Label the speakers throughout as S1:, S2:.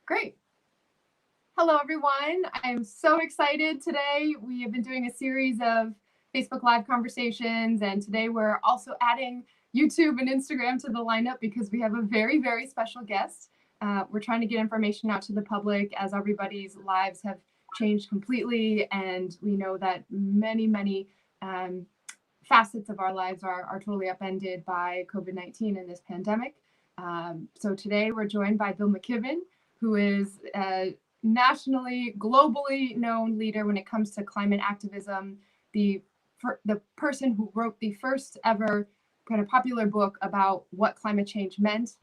S1: Great. Hello, everyone. I'm so excited today. We have been doing a series of Facebook Live conversations, and today we're also adding YouTube and Instagram to the lineup because we have a very, very special guest. We're trying to get information out to the public as everybody's lives have changed completely, and we know that many facets of our lives are totally upended by COVID-19 and this pandemic. So today we're joined by Bill McKibben, who is a nationally, globally known leader when it comes to climate activism, the person who wrote the first ever kind of popular book about what climate change meant,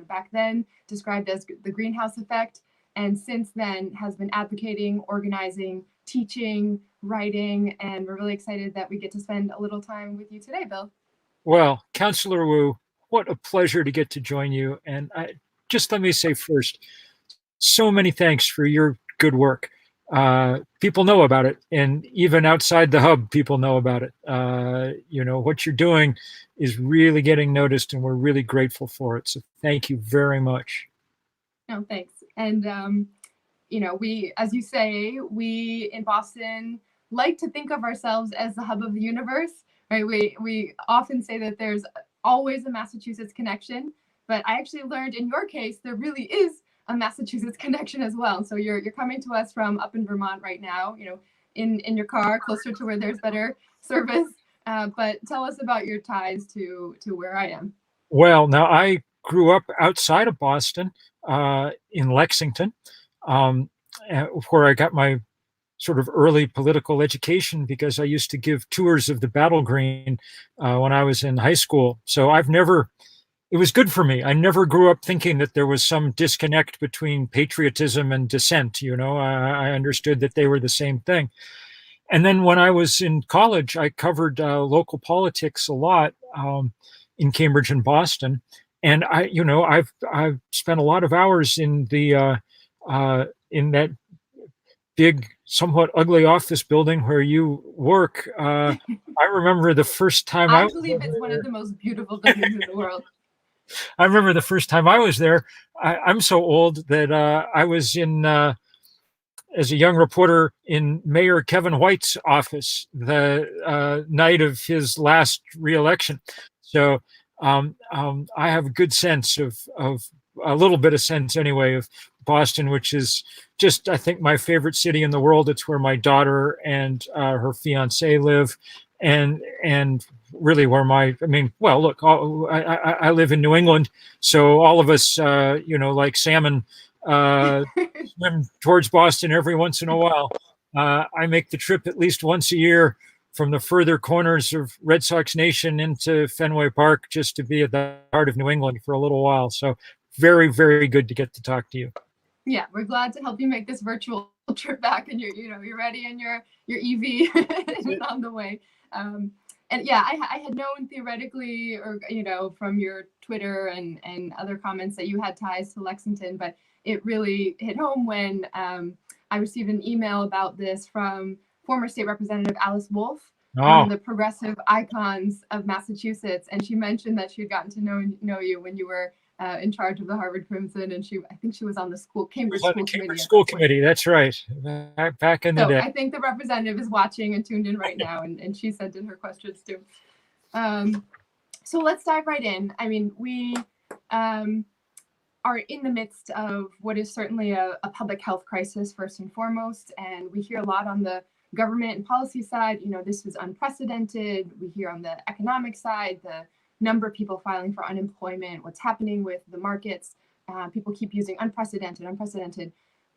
S1: back then described as the greenhouse effect, and since then has been advocating, organizing, teaching, writing, and we're really excited that we get to spend a little time with you today, Bill.
S2: Well, Councilor Wu, what a pleasure to get to join you. And just let me say first, so many thanks for your good work. People know about it, and even outside the hub, people know about it. What you're doing is really getting noticed, and we're really grateful for it. So thank you very much.
S1: No, thanks. And, we, as you say, we in Boston like to think of ourselves as the hub of the universe, right? We often say that there's always a Massachusetts connection, but I actually learned in your case, there really is a Massachusetts connection as well. So you're coming to us from up in Vermont right now, in your car, closer to where there's better service. But tell us about your ties to where I am.
S2: Well, now I grew up outside of Boston, in Lexington, where I got my sort of early political education because I used to give tours of the Battle Green when I was in high school. So it was good for me. I never grew up thinking that there was some disconnect between patriotism and dissent. I understood that they were the same thing. And then when I was in college, I covered local politics a lot in Cambridge and Boston. And I've spent a lot of hours in in that big, somewhat ugly office building where you work. I remember the first time
S1: I believe it's one of the most beautiful buildings in the world.
S2: I remember the first time I was there. I'm so old that I was as a young reporter in Mayor Kevin White's office the night of his last reelection. So I have a good sense of a little bit of sense anyway of Boston, which is just, I think, my favorite city in the world. It's where my daughter and her fiance live, and really where I live in New England, so all of us, like salmon, swim towards Boston every once in a while. I make the trip at least once a year from the further corners of Red Sox Nation into Fenway Park just to be at the heart of New England for a little while. So very, very good to get to talk to you.
S1: Yeah, we're glad to help you make this virtual trip back, and you're ready, and your EV is on the way. And yeah, I had known theoretically, or from your Twitter and other comments that you had ties to Lexington, but it really hit home when I received an email about this from former state representative Alice Wolf, one of the progressive icons of Massachusetts, and she mentioned that she had gotten to know you when you were in charge of the Harvard Crimson, and I think she was on the Cambridge School Committee.
S2: That's right, back in the day.
S1: I think the representative is watching and tuned in right now, and she sent in her questions too. So let's dive right in. I mean, we are in the midst of what is certainly a public health crisis first and foremost, and we hear a lot on the government and policy side. This is unprecedented. We hear on the economic side the number of people filing for unemployment, what's happening with the markets. People keep using unprecedented.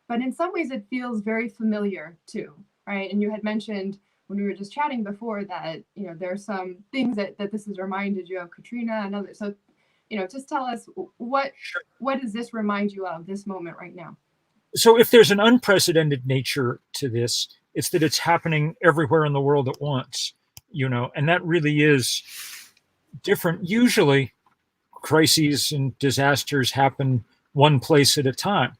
S1: But in some ways, it feels very familiar too, right? And you had mentioned when we were just chatting before that, there are some things that this has reminded you of, Katrina and others. So, just tell us what does this remind you of, this moment right now?
S2: So if there's an unprecedented nature to this, it's that it's happening everywhere in the world at once, and that really is different. Usually crises and disasters happen one place at a time.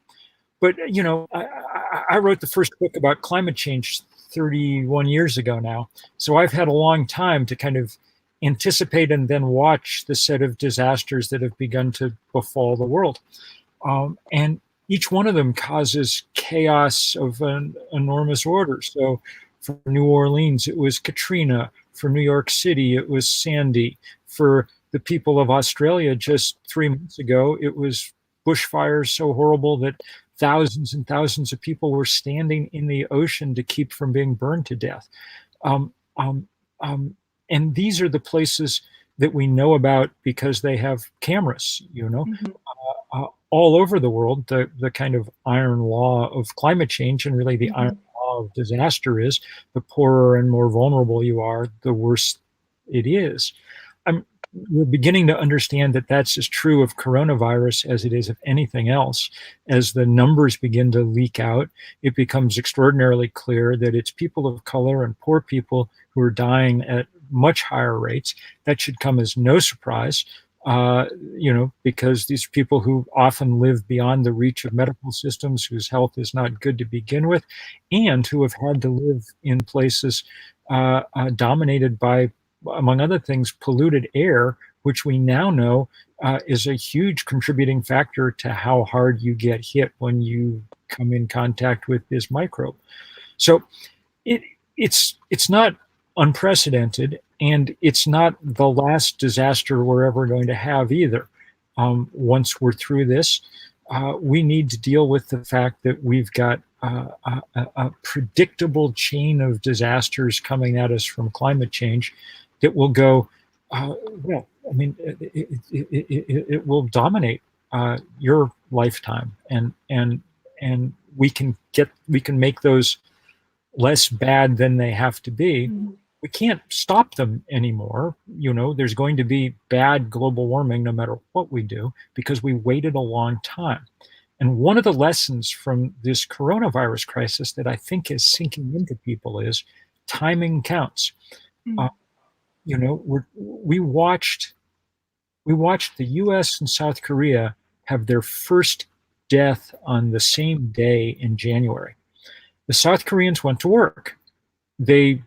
S2: But, I wrote the first book about climate change 31 years ago now. So I've had a long time to kind of anticipate and then watch the set of disasters that have begun to befall the world. And each one of them causes chaos of an enormous order. So for New Orleans, it was Katrina. For New York City, it was Sandy. For the people of Australia just 3 months ago, it was bushfires so horrible that thousands and thousands of people were standing in the ocean to keep from being burned to death. Um, um, and these are the places that we know about because they have cameras,
S1: Mhm.
S2: all over the world. The kind of iron law of climate change, and really the iron
S1: Mhm.
S2: law of disaster, is the poorer and more vulnerable you are, the worse it is. I'm We're beginning to understand that that's as true of coronavirus as it is of anything else. As the numbers begin to leak out, it becomes extraordinarily clear that it's people of color and poor people who are dying at much higher rates. That should come as no surprise, because these are people who often live beyond the reach of medical systems, whose health is not good to begin with, and who have had to live in places dominated by, among other things, polluted air, which we now know is a huge contributing factor to how hard you get hit when you come in contact with this microbe. So it it's not unprecedented, and it's not the last disaster we're ever going to have either. Once we're through this, we need to deal with the fact that we've got a predictable chain of disasters coming at us from climate change that will go, well, I mean, it will dominate your lifetime, and we can make those less bad than they have to be.
S1: Mhm.
S2: We can't stop them anymore. There's going to be bad global warming no matter what we do, because we waited a long time. And one of the lessons from this coronavirus crisis that I think is sinking into people is timing counts. Uh,
S1: Mhm.
S2: we watched the U.S. and South Korea have their first death on the same day in January. The South Koreans went to work. They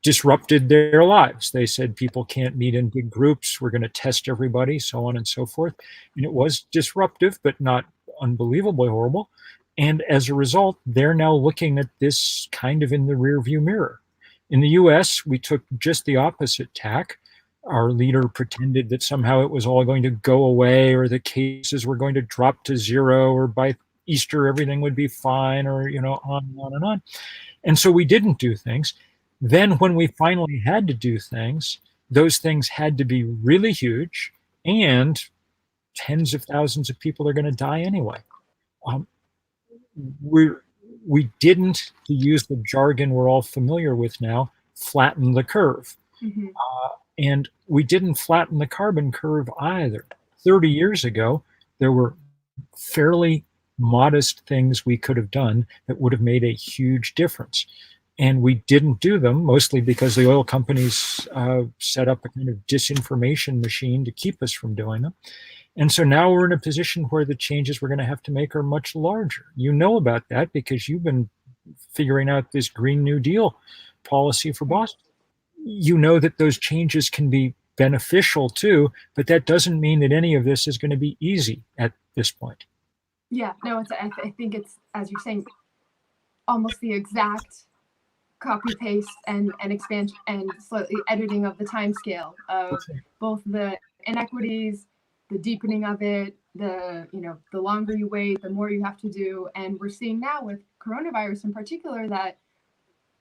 S2: disrupted their lives. They said people can't meet in big groups. We're going to test everybody, so on and so forth. And it was disruptive, but not unbelievably horrible. And as a result, they're now looking at this kind of in the rearview mirror. In the US, we took just the opposite tack. Our leader pretended that somehow it was all going to go away, or the cases were going to drop to zero, or by Easter everything would be fine, or on and on and on. And so we didn't do things. Then, when we finally had to do things, those things had to be really huge, and tens of thousands of people are going to die anyway. Um, we're, we didn't, to use the jargon we're all familiar with now, flatten the curve.
S1: Mhm.
S2: And we didn't flatten the carbon curve either. 30 years ago, there were fairly modest things we could have done that would have made a huge difference. And we didn't do them, mostly because the oil companies set up a kind of disinformation machine to keep us from doing them. And so now we're in a position where the changes we're going to have to make are much larger. You know about that because you've been figuring out this Green New Deal policy for
S1: Right.
S2: Boston. You know that those changes can be beneficial too, but that doesn't mean that any of this is going to be easy at this point.
S1: Yeah, no, I think it's, as you're saying, almost the exact copy paste and expansion and slightly editing of the time scale of both the inequities, the deepening of it, the longer you wait, the more you have to do. And we're seeing now with coronavirus in particular that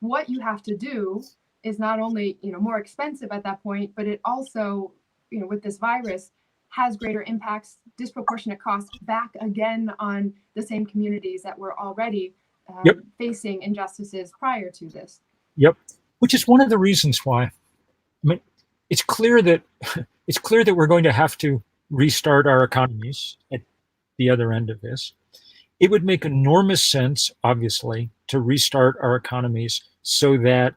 S1: what you have to do is not only more expensive at that point, but it also, with this virus, has greater impacts, disproportionate costs back again on the same communities that were already
S2: Yep.
S1: facing injustices prior to this.
S2: Yep. Which is one of the reasons why. I mean, it's clear that we're going to have to restart our economies at the other end of this. It would make enormous sense, obviously, to restart our economies so that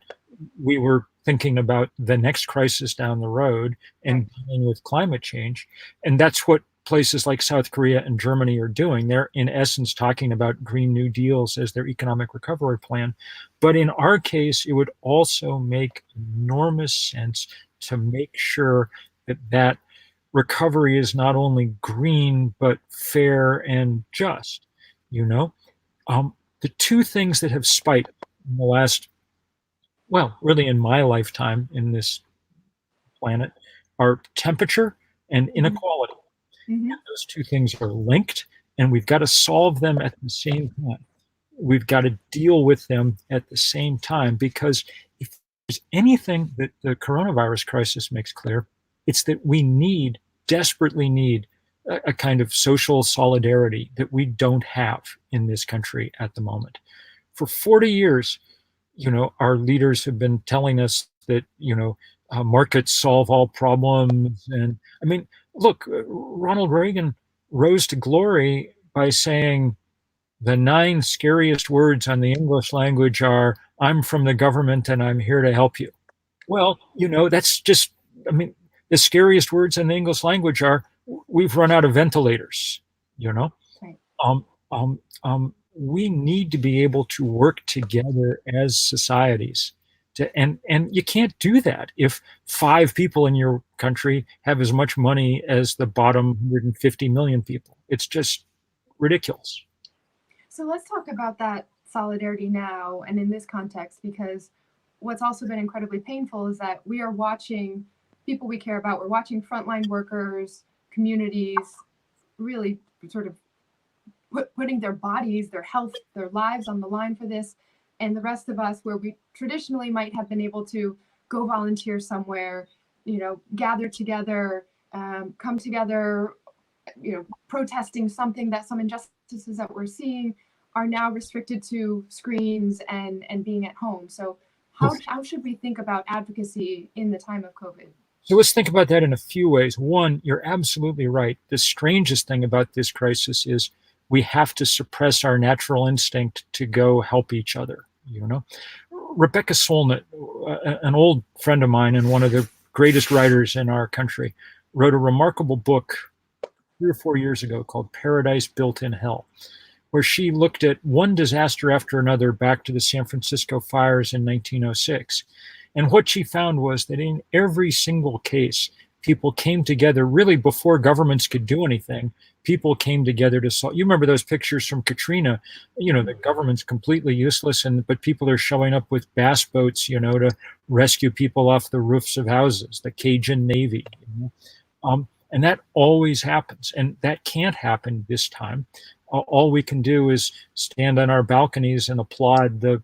S2: we were thinking about the next crisis down the road and dealing with climate change. And that's what places like South Korea and Germany are doing. They're, in essence, talking about Green New Deals as their economic recovery plan. But in our case, it would also make enormous sense to make sure that recovery is not only green, but fair and just. you know. The two things that have spiked in the last, well, really in my lifetime in this planet are temperature and inequality.
S1: Mm-hmm.
S2: And those two things are linked, and we've got to solve them at the same time. We've got to deal with them at the same time, because if there's anything that the coronavirus crisis makes clear, it's that we desperately need a kind of social solidarity that we don't have in this country at the moment. For 40 years, our leaders have been telling us that, markets solve all problems. And I mean, look, Ronald Reagan rose to glory by saying the 9 scariest words on the English language are, "I'm from the government and I'm here to help you." Well, that's just, I mean, the scariest words in the English language are, "We've run out of ventilators," you know?
S1: Right.
S2: We need to be able to work together as societies. And you can't do that if 5 people in your country have as much money as the bottom 150 million people. It's just ridiculous.
S1: So let's talk about that solidarity now and in this context, because what's also been incredibly painful is that we are watching people we care about. We're watching frontline workers, communities really sort of putting their bodies, their health, their lives on the line for this. And the rest of us, where we traditionally might have been able to go volunteer somewhere, gather together, come together, protesting something, that some injustices that we're seeing are now restricted to screens and being at home. So how should we think about advocacy in the time of COVID?
S2: So let's think about that in a few ways. One, you're absolutely right. The strangest thing about this crisis is we have to suppress our natural instinct to go help each other. Rebecca Solnit, an old friend of mine and one of the greatest writers in our country, wrote a remarkable book 3 or 4 years ago called Paradise Built in Hell, where she looked at one disaster after another back to the San Francisco fires in 1906. And what she found was that in every single case, people came together really before governments could do anything. People came together to solve. You remember those pictures from Katrina, the government's completely useless, but people are showing up with bass boats, to rescue people off the roofs of houses, the Cajun Navy. And that always happens. And that can't happen this time. All we can do is stand on our balconies and applaud the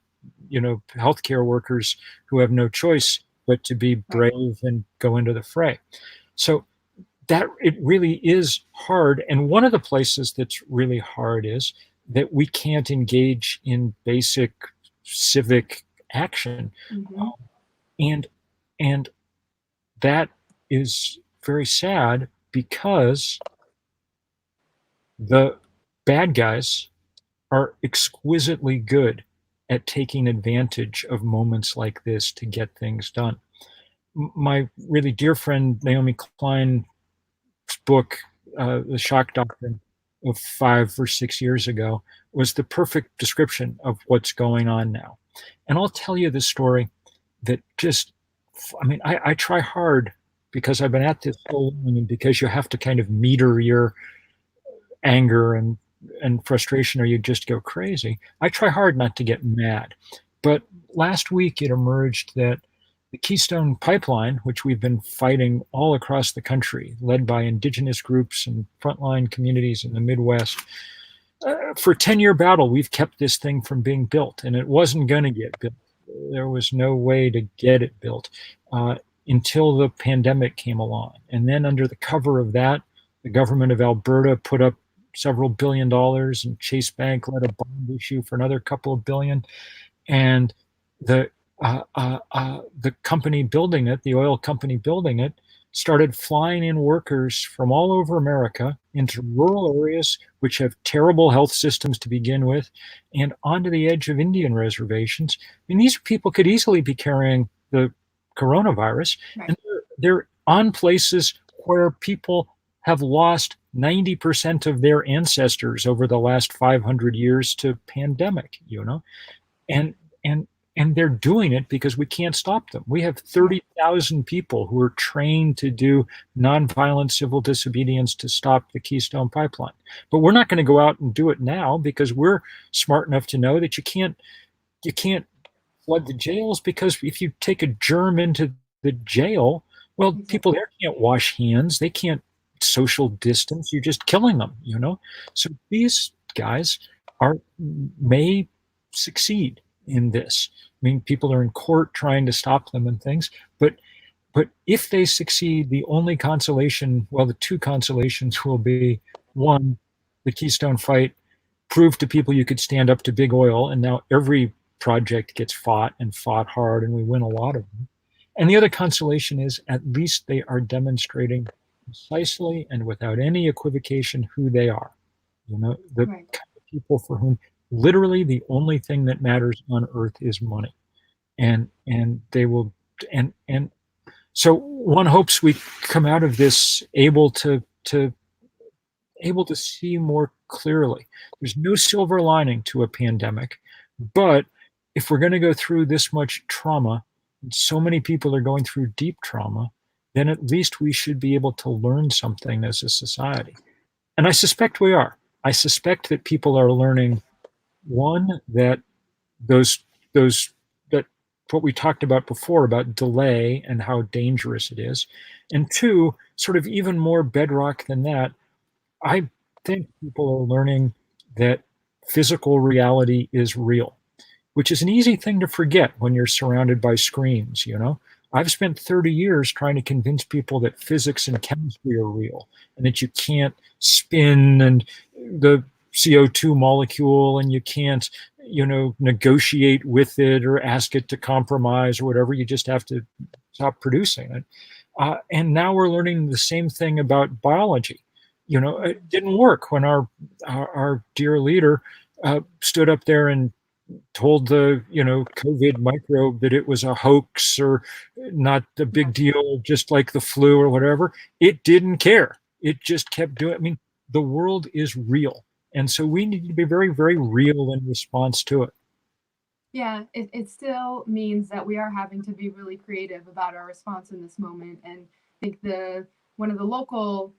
S2: healthcare workers who have no choice but to be brave and go into the fray. So that it really is hard. And one of the places that's really hard is that we can't engage in basic civic action.
S1: Mm-hmm.
S2: And that is very sad, because the bad guys are exquisitely good at taking advantage of moments like this to get things done. My really dear friend Naomi Klein's book, The Shock Doctrine, of 5 or 6 years ago, was the perfect description of what's going on now. And I'll tell you the story that just, I try hard because I've been at this so long, and because you have to kind of meter your anger and frustration or you just go crazy. I try hard not to get mad. But last week it emerged that the Keystone Pipeline, which we've been fighting all across the country, led by indigenous groups and frontline communities in the Midwest, for a 10-year battle, we've kept this thing from being built, and it wasn't going to get built. There was no way to get it built until the pandemic came along. And then under the cover of that, the government of Alberta put up several $1 billion, and Chase Bank led a bond issue for another couple of billion. And the company building it, the oil company building it, started flying in workers from all over America into rural areas which have terrible health systems to begin with, and onto the edge of Indian reservations. These people could easily be carrying the coronavirus,
S1: Right.
S2: And they're on places where people have lost 90% of their ancestors over the last 500 years to pandemic, and and they're doing it because we can't stop them. We have 30,000 people who are trained to do nonviolent civil disobedience to stop the Keystone Pipeline. But we're not going to go out and do it now because we're smart enough to know that you can't flood the jails, because if you take a germ into the jail, well, people there can't wash hands, they can't social distance, you're just killing them. So these guys may succeed in this. I mean, people are in court trying to stop them and things, but if they succeed, the only consolation, well, the two consolations will be, one, the Keystone fight proved to people you could stand up to big oil, and now every project gets fought and fought hard, and we win a lot of them. And the other consolation is, at least they are demonstrating precisely and without any equivocation who they are. The kind of people for whom literally the only thing that matters on earth is money. And they will, and so one hopes we come out of this able to see more clearly. There's no silver lining to a pandemic, but if we're going to go through this much trauma, and so many people are going through deep trauma, then at least we should be able to learn something as a society. And I suspect we are. I suspect that people are learning, one, that that what we talked about before about delay and how dangerous it is, and two, sort of even more bedrock than that, I think people are learning that physical reality is real, which is an easy thing to forget when you're surrounded by screens. I've spent 30 years trying to convince people that physics and chemistry are real, and that you can't spin and the CO2 molecule, and you can't, negotiate with it or ask it to compromise or whatever. You just have to stop producing it. And now we're learning the same thing about biology. It didn't work when our dear leader stood up there and told the COVID microbe that it was a hoax or not a big deal, just like the flu or whatever. It didn't care. It just kept doing it. I mean, the world is real, and so we need to be very, very real in response to it.
S1: Yeah, it still means that we are having to be really creative about our response in this moment. And I think one of the local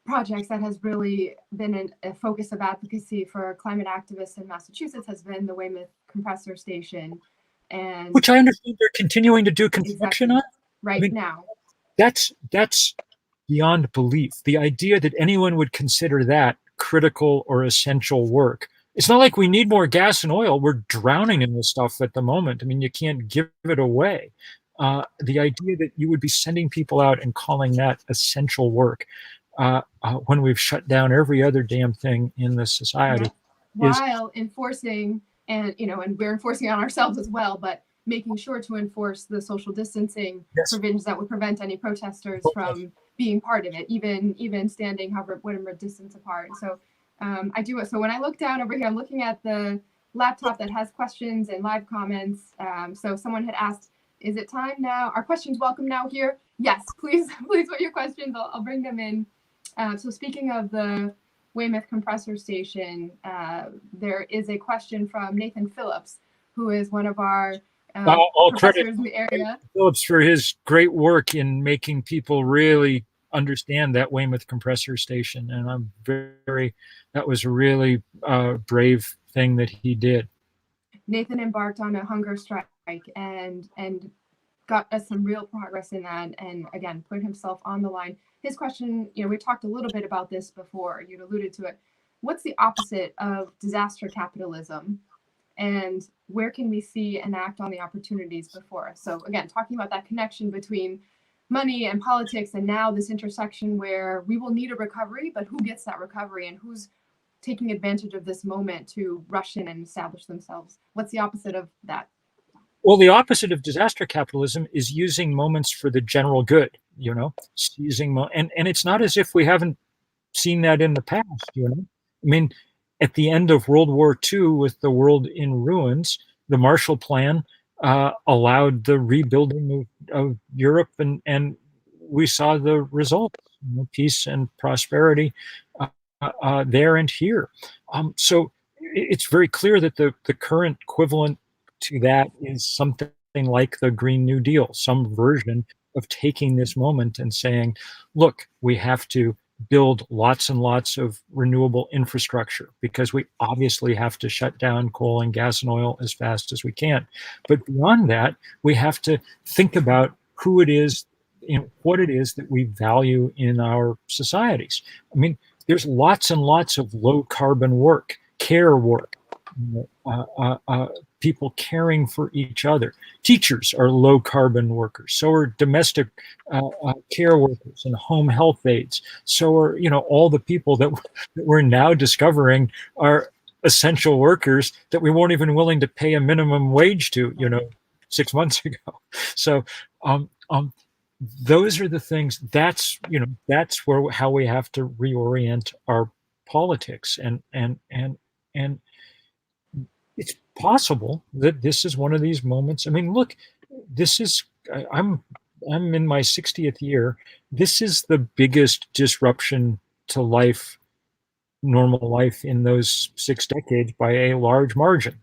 S1: projects that has really been a focus of advocacy for climate activists in Massachusetts has been the Weymouth Compressor Station, and
S2: which I understand they're continuing to do construction on
S1: right now.
S2: That's beyond belief. The idea that anyone would consider that critical or essential work. It's not like we need more gas and oil. We're drowning in this stuff at the moment. I mean, you can't give it away. The idea that you would be sending people out and calling that essential work when we've shut down every other damn thing in this society,
S1: while enforcing, and we're enforcing it on ourselves as well, but making sure to enforce the social distancing provisions that would prevent any protesters from being part of it, even standing whatever distance apart. And so I do it. So when I look down over here, I'm looking at the laptop that has questions and live comments. So someone had asked, is it time now? Are questions welcome now here? Yes, please put your questions. I'll bring them in. So speaking of the Weymouth Compressor Station, there is a question from Nathan Phillips, who is one of our professors in the area.
S2: Phillips for his great work in making people really understand that Weymouth Compressor Station, and that was a really brave thing that he did.
S1: Nathan embarked on a hunger strike and got us some real progress in that, and again put himself on the line. His question, we talked a little bit about this before, you alluded to it. What's the opposite of disaster capitalism, and where can we see and act on the opportunities before us? So again, talking about that connection between money and politics, and now this intersection where we will need a recovery, but who gets that recovery and who's taking advantage of this moment to rush in and establish themselves? What's the opposite of that?
S2: Well, the opposite of disaster capitalism is using moments for the general good, seizing and it's not as if we haven't seen that in the past, I mean, at the end of World War II, with the world in ruins, the Marshall Plan allowed the rebuilding of Europe, and we saw the results, peace and prosperity there and here. So it's very clear that the current equivalent to that is something like the Green New Deal, some version of taking this moment and saying, look, we have to build lots and lots of renewable infrastructure because we obviously have to shut down coal and gas and oil as fast as we can. But beyond that, we have to think about who it is, what it is that we value in our societies. I mean, there's lots and lots of low carbon work, care work, people caring for each other. Teachers are low carbon workers. So are domestic care workers and home health aides. So are, all the people that we're now discovering are essential workers that we weren't even willing to pay a minimum wage to, 6 months ago. So, those are the things. That's how we have to reorient our politics, and it's possible that this is one of these moments. I mean, look, I'm in my 60th year. This is the biggest disruption to life, normal life, in those 6 decades by a large margin,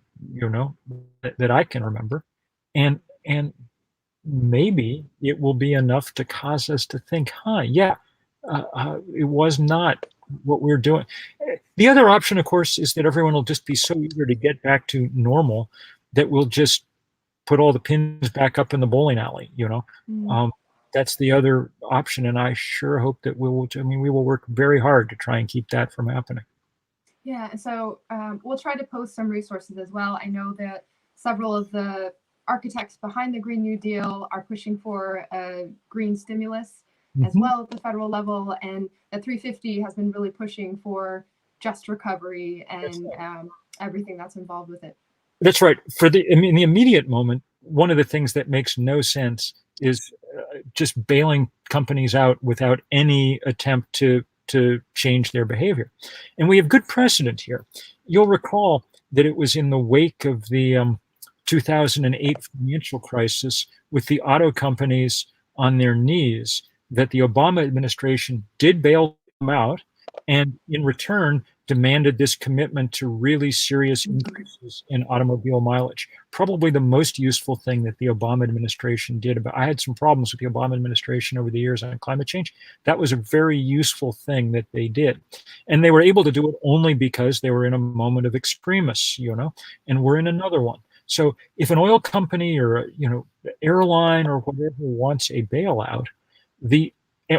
S2: that I can remember. And maybe it will be enough to cause us to think, it was not what we're doing. The other option, of course, is that everyone will just be so eager to get back to normal that we'll just put all the pins back up in the bowling alley, That's the other option, and I sure hope that we will work very hard to try and keep that from happening.
S1: Yeah, so we'll try to post some resources as well. I know that several of the architects behind the Green New Deal are pushing for a green stimulus as well at the federal level, and the 350 has been really pushing for just recovery and everything that's involved with it.
S2: That's right. In the immediate moment, one of the things that makes no sense is just bailing companies out without any attempt to change their behavior. And we have good precedent here. You'll recall that it was in the wake of the 2008 financial crisis, with the auto companies on their knees, that the Obama administration did bail them out, and in return demanded this commitment to really serious increases in automobile mileage. Probably the most useful thing that the Obama administration did. I had some problems with the Obama administration over the years on climate change. That was a very useful thing that they did. And they were able to do it only because they were in a moment of extremis, and we're in another one. So if an oil company or airline or whatever wants a bailout,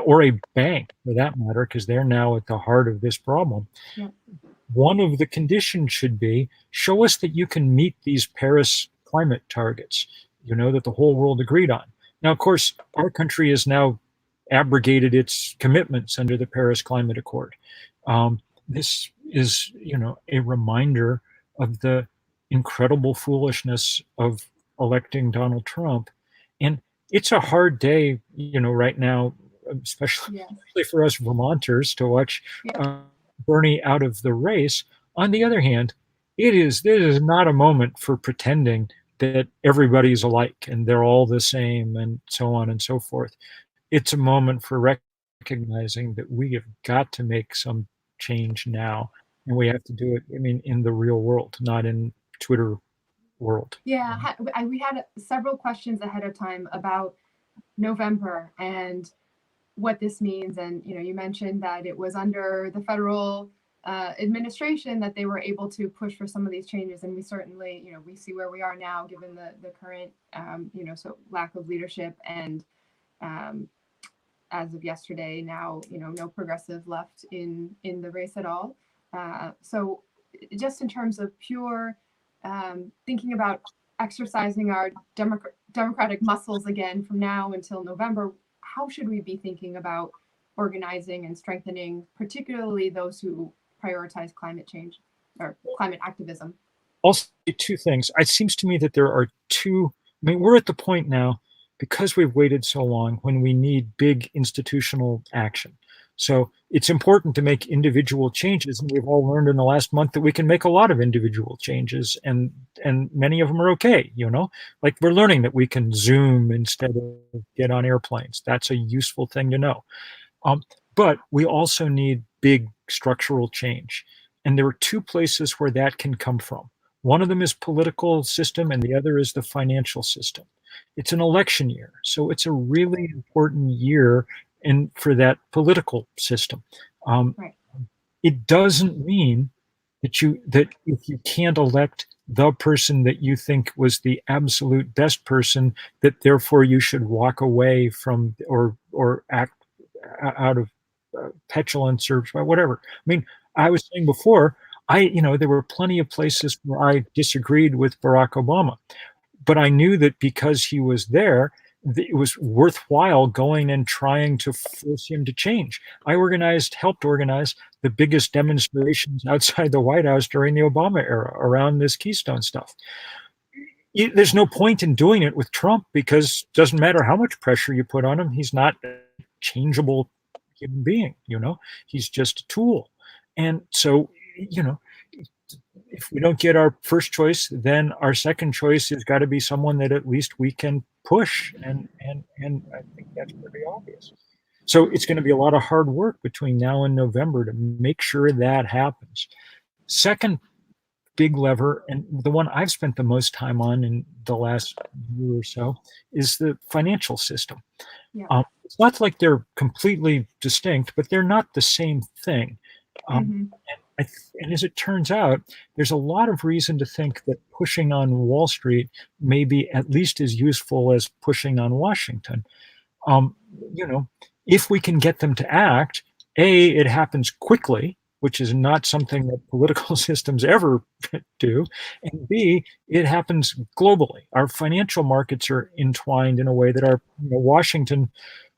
S2: or a bank for that matter, because they're now at the heart of this problem, one of the conditions should be, show us that you can meet these Paris climate targets, that the whole world agreed on. Now, of course, our country has now abrogated its commitments under the Paris Climate Accord. This is, a reminder of the incredible foolishness of electing Donald Trump. And it's a hard day, right now, especially for us Vermonters, to watch Bernie out of the race. On the other hand, this is not a moment for pretending that everybody's alike and they're all the same and so on and so forth. It's a moment for recognizing that we have got to make some change now, and we have to do it, in the real world, not in Twitter world.
S1: Yeah, we had several questions ahead of time about November and what this means. And, you mentioned that it was under the federal administration that they were able to push for some of these changes. And we certainly, we see where we are now, given the current, so lack of leadership. And as of yesterday, now, no progressive left in the race at all. So just in terms of pure thinking about exercising our democratic muscles again from now until November, how should we be thinking about organizing and strengthening, particularly those who prioritize climate change or climate activism?
S2: I'll say two things. It seems to me that there are two. We're at the point now, because we've waited so long, when we need big institutional action. So it's important to make individual changes, and we've all learned in the last month that we can make a lot of individual changes, and many of them are okay. Like we're learning that we can Zoom instead of get on airplanes. That's a useful thing to know. But we also need big structural change, and there are two places where that can come from. One of them is political system and the other is the financial system. It's an election year, so it's a really important year for that political system.
S1: Right.
S2: It doesn't mean that if you can't elect the person that you think was the absolute best person, that therefore you should walk away from or act out of petulance or whatever. I mean, I was saying before, there were plenty of places where I disagreed with Barack Obama, but I knew that because he was there, it was worthwhile going and trying to force him to change. I helped organize the biggest demonstrations outside the White House during the Obama era around this Keystone stuff. There's no point in doing it with Trump because it doesn't matter how much pressure you put on him. He's not a changeable human being, he's just a tool. And so, if we don't get our first choice, then our second choice has got to be someone that at least we can push. And I think that's pretty obvious. So it's going to be a lot of hard work between now and November to make sure that happens. Second big lever, and the one I've spent the most time on in the last year or so, is the financial system.
S1: Yeah.
S2: It's not like they're completely distinct, but they're not the same thing. And as it turns out, there's a lot of reason to think that pushing on Wall Street may be at least as useful as pushing on Washington. If we can get them to act, A, it happens quickly, which is not something that political systems ever do, and B, it happens globally. Our financial markets are entwined in a way that Washington,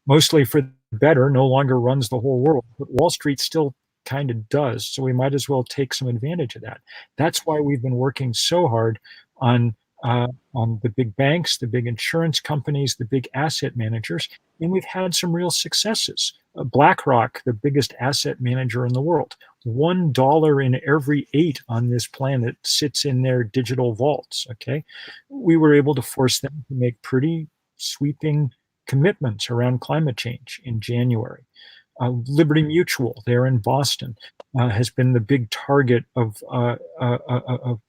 S2: mostly for the better, no longer runs the whole world, but Wall Street still kind of does. So we might as well take some advantage of that. That's why we've been working so hard on the big banks, the big insurance companies, the big asset managers, and we've had some real successes. BlackRock, the biggest asset manager in the world, $1 in every 8 on this planet sits in their digital vaults. Okay, we were able to force them to make pretty sweeping commitments around climate change in January. Liberty Mutual, there in Boston, has been the big target of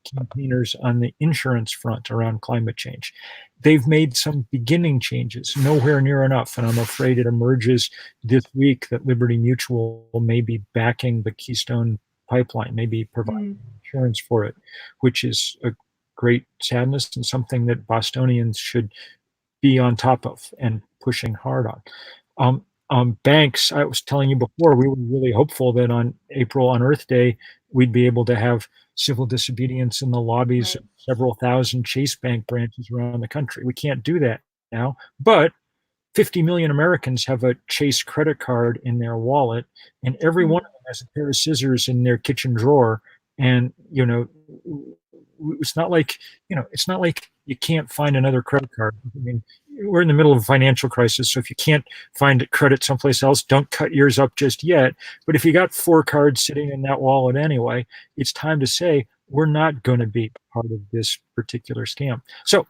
S2: campaigners on the insurance front around climate change. They've made some beginning changes, nowhere near enough, and I'm afraid it emerges this week that Liberty Mutual may be backing the Keystone pipeline, maybe providing insurance for it, which is a great sadness and something that Bostonians should be on top of and pushing hard on. Banks, I was telling you before, we were really hopeful that on Earth Day, we'd be able to have civil disobedience in the lobbies of several thousand Chase Bank branches around the country. We can't do that now, but 50 million Americans have a Chase credit card in their wallet, and every one of them has a pair of scissors in their kitchen drawer. And, it's not like you can't find another credit card. I mean, we're in the middle of a financial crisis, so if you can't find credit someplace else, don't cut yours up just yet. But if you got 4 cards sitting in that wallet anyway, it's time to say, we're not going to be part of this particular scam. So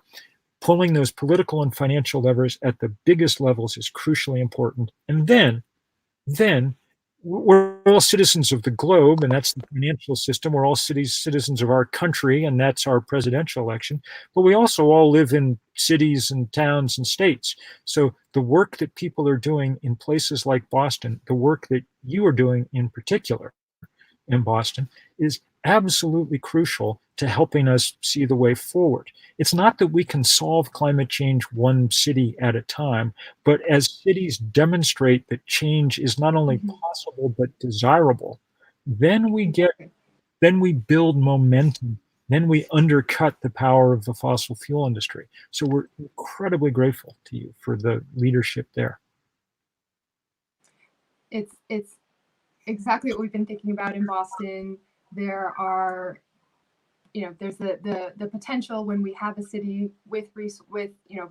S2: pulling those political and financial levers at the biggest levels is crucially important. And then we're all citizens of the globe, and that's the financial system. We're all citizens of our country, and that's our presidential election. But we also all live in cities and towns and states. So the work that people are doing in places like Boston, the work that you are doing in particular in Boston, is absolutely crucial to helping us see the way forward. It's not that we can solve climate change one city at a time, but as cities demonstrate that change is not only possible but desirable, then we build momentum, then we undercut the power of the fossil fuel industry. So we're incredibly grateful to you for the leadership there.
S1: It's exactly what we've been thinking about in Boston. There are, there's the potential when we have a city with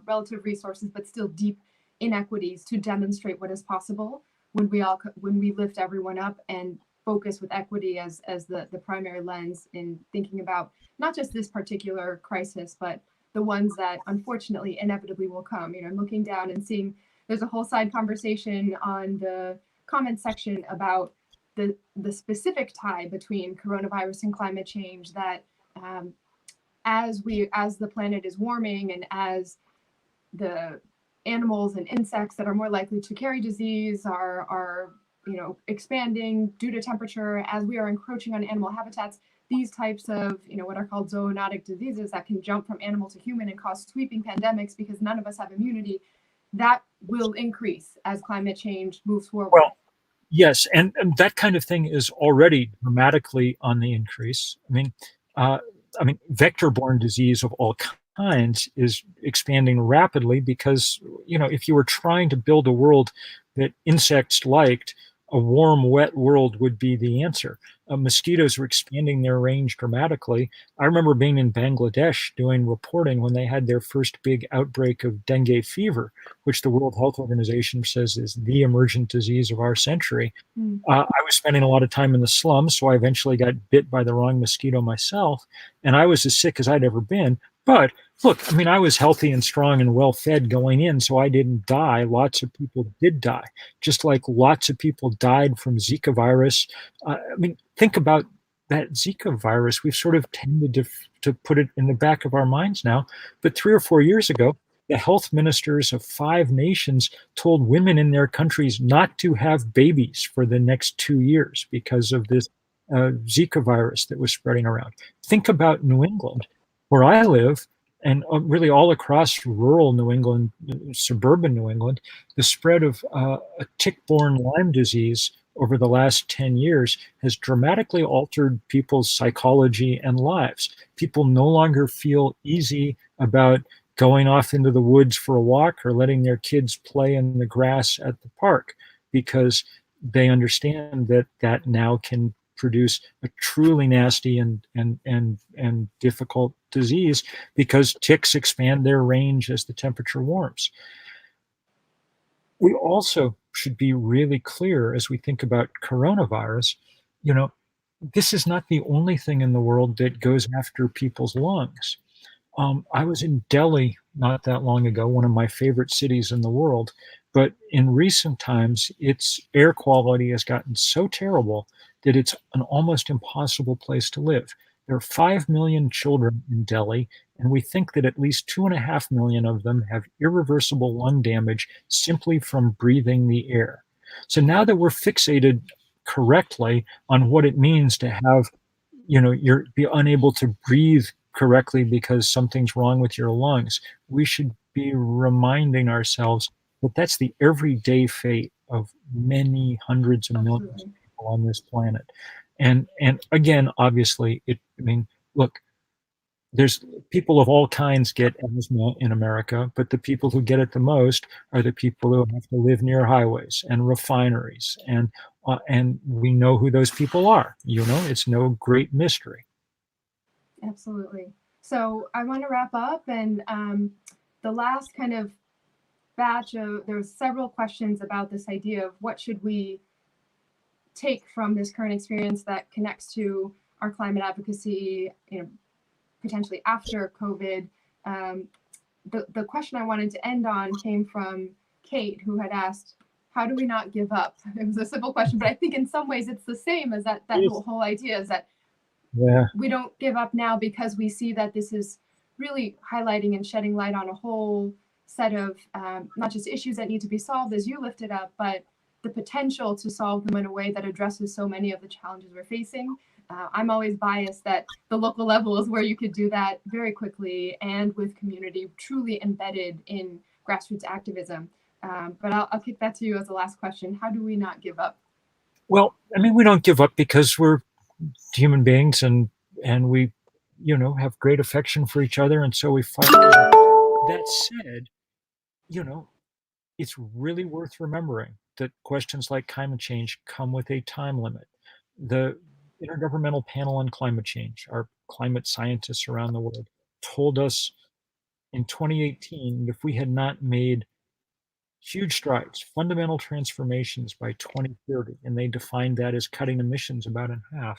S1: relative resources, but still deep inequities, to demonstrate what is possible when we lift everyone up and focus with equity as the primary lens in thinking about not just this particular crisis, but the ones that unfortunately inevitably will come. I'm looking down and seeing there's a whole side conversation on the comment section about the specific tie between coronavirus and climate change that as the planet is warming and as the animals and insects that are more likely to carry disease are expanding due to temperature, as we are encroaching on animal habitats, these types of what are called zoonotic diseases that can jump from animal to human and cause sweeping pandemics because none of us have immunity, that will increase as climate change moves forward.
S2: Well, yes, and that kind of thing is already dramatically on the increase. Uh, vector-borne disease of all kinds is expanding rapidly because, if you were trying to build a world that insects liked, a warm, wet world would be the answer. Mosquitoes were expanding their range dramatically. I remember being in Bangladesh doing reporting when they had their first big outbreak of dengue fever, which the World Health Organization says is the emergent disease of our century. I was spending a lot of time in the slums, so I eventually got bit by the wrong mosquito myself, and I was as sick as I'd ever been. But look, I was healthy and strong and well fed going in, so I didn't die. Lots of people did die, just like lots of people died from Zika virus. Think about that Zika virus. We've sort of tended to put it in the back of our minds now, but 3 or 4 years ago, the health ministers of 5 nations told women in their countries not to have babies for the next 2 years because of this Zika virus that was spreading around. Think about New England, where I live, and really all across rural New England, suburban New England, the spread of a tick-borne Lyme disease over the last 10 years has dramatically altered people's psychology and lives. People no longer feel easy about going off into the woods for a walk or letting their kids play in the grass at the park because they understand that that now can produce a truly nasty and difficult disease because ticks expand their range as the temperature warms. We also should be really clear as we think about coronavirus, this is not the only thing in the world that goes after people's lungs. I was in Delhi not that long ago, one of my favorite cities in the world, but in recent times, its air quality has gotten so terrible that it's an almost impossible place to live. There are 5 million children in Delhi, and we think that at least 2.5 million of them have irreversible lung damage simply from breathing the air. So now that we're fixated correctly on what it means to have, you're be unable to breathe correctly because something's wrong with your lungs, we should be reminding ourselves that that's the everyday fate of many hundreds of millions of people on this planet. And again, obviously, look, there's people of all kinds get asthma in America, but the people who get it the most are the people who have to live near highways and refineries, and we know who those people are. It's no great mystery.
S1: Absolutely. So I want to wrap up, and the last kind of batch of, there was several questions about this idea of what should we take from this current experience that connects to our climate advocacy, potentially after COVID. The question I wanted to end on came from Kate, who had asked, how do we not give up? It was a simple question, but I think in some ways it's the same as that whole idea is that we don't give up now because we see that this is really highlighting and shedding light on a whole set of not just issues that need to be solved as you lifted up, but the potential to solve them in a way that addresses so many of the challenges we're facing. I'm always biased that the local level is where you could do that very quickly and with community truly embedded in grassroots activism. But I'll kick that to you as the last question. How do we not give up?
S2: Well, we don't give up because we're human beings and we, have great affection for each other, and so we fight. That said, it's really worth remembering that questions like climate change come with a time limit. The Intergovernmental Panel on Climate Change, our climate scientists around the world, told us in 2018 that if we had not made huge strides, fundamental transformations by 2030, and they defined that as cutting emissions about in half,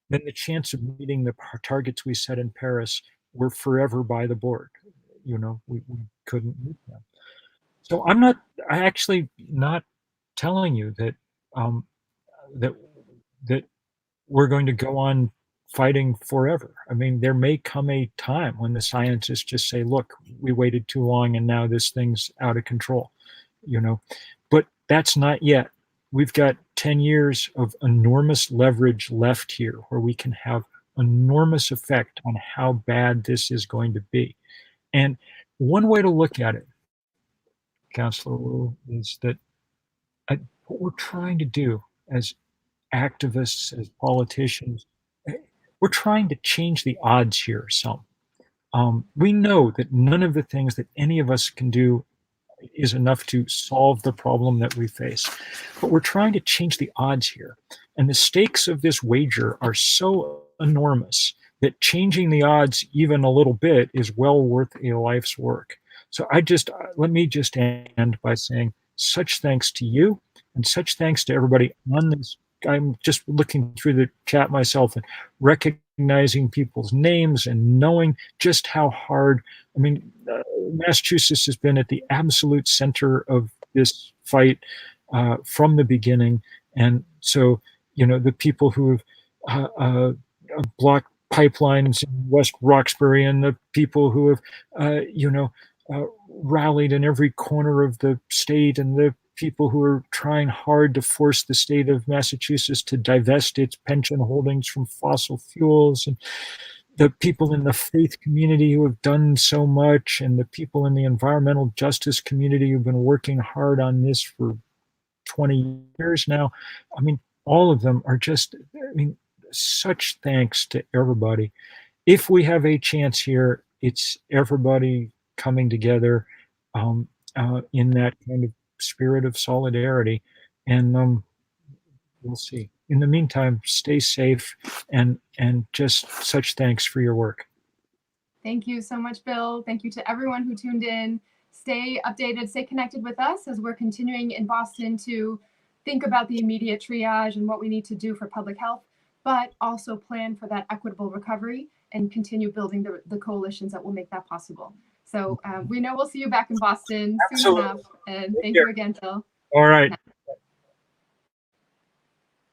S2: then the chance of meeting the targets we set in Paris were forever by the board. We couldn't meet them. So I'm actually not telling you that that we're going to go on fighting forever. I mean, there may come a time when the scientists just say, look, we waited too long and now this thing's out of control, you know, but that's not yet. We've got 10 years of enormous leverage left here where we can have enormous effect on how bad this is going to be. And one way to look at it, Councilor Wu, is that what we're trying to do as activists, as politicians, we're trying to change the odds here some. We know that none of the things that any of us can do is enough to solve the problem that we face. But we're trying to change the odds here. And the stakes of this wager are so enormous that changing the odds even a little bit is well worth a life's work. So let me just end by saying such thanks to you and such thanks to everybody on this. I'm just looking through the chat myself and recognizing people's names and knowing just how hard, I mean, Massachusetts has been at the absolute center of this fight from the beginning. And so, you know, the people who have blocked pipelines in West Roxbury and the people who have, rallied in every corner of the state and the people who are trying hard to force the state of Massachusetts to divest its pension holdings from fossil fuels, and the people in the faith community who have done so much, and the people in the environmental justice community who've been working hard on this for 20 years now. I mean, all of them are just, I mean, such thanks to everybody. If we have a chance here, it's everybody coming together in that kind of spirit of solidarity. And we'll see. In the meantime, stay safe and just such thanks for your work.
S1: Thank you so much, Bill. Thank you to everyone who tuned in. Stay updated, stay connected with us as we're continuing in Boston to think about the immediate triage and what we need to do for public health, but also plan for that equitable recovery and continue building the coalitions that will make that possible. So we know we'll see you back in Boston soon enough. And thank you again, Bill.
S2: All right.